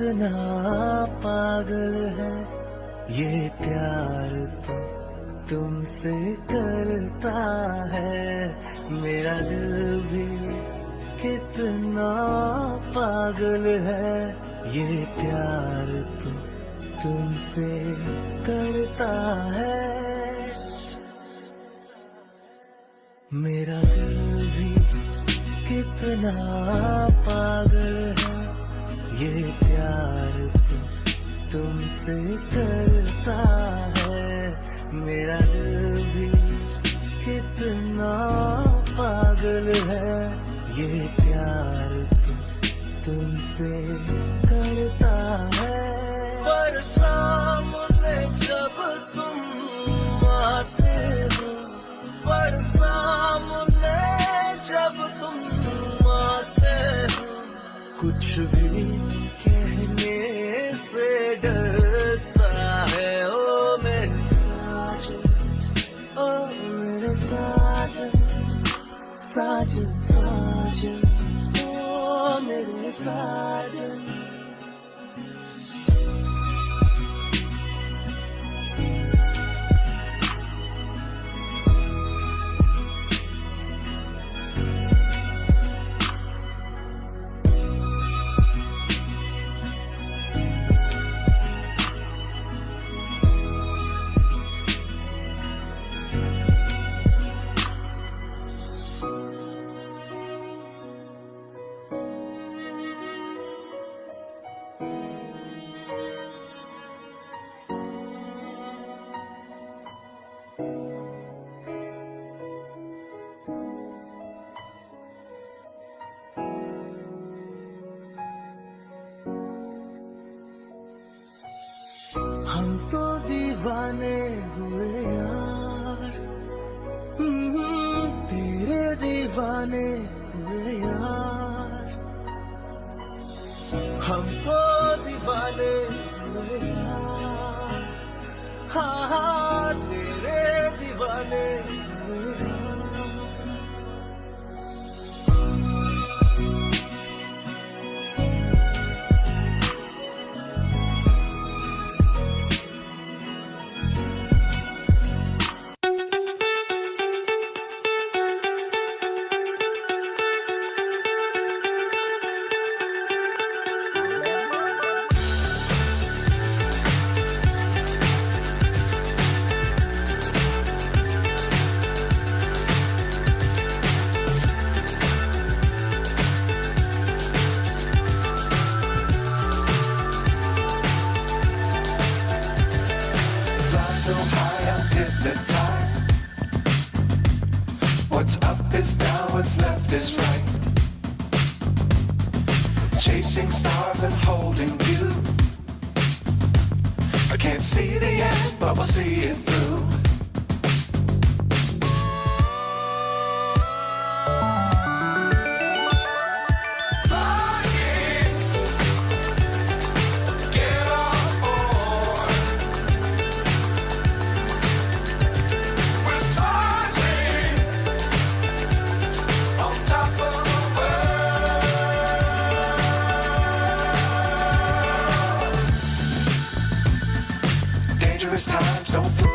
कितना पागल है ये प्यार तो तुमसे करता है। मेरा दिल भी कितना पागल है ये प्यार तो तुमसे करता है। मेरा दिल भी कितना पागल है ये प्यार तो तुमसे करता है। मेरा दिल भी कितना पागल है ये प्यार तो तुमसे करता है। पर सामने जब तुम आते हो, पर सामने जब तुम आते हो, कुछ भी कहने से डरता है। ओ मेरे साजन, ओ मेरे साजन, साजन साजन, ओ मेरे साजन। हम तो दीवाने हुए यार, तेरे दीवाने हुए यार। हम तो दीवाने हुए यार, हाँ हाँ तेरे दीवाने हुए यार। So high I'm hypnotized. What's up is down, what's left is right. Chasing stars and holding you. I can't see the end, but we'll see it through. Dangerous times don't fly.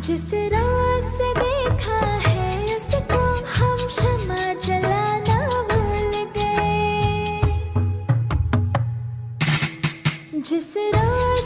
जिस रात से देखा है उसको हम शमा जलाना भूल गए। जिस रात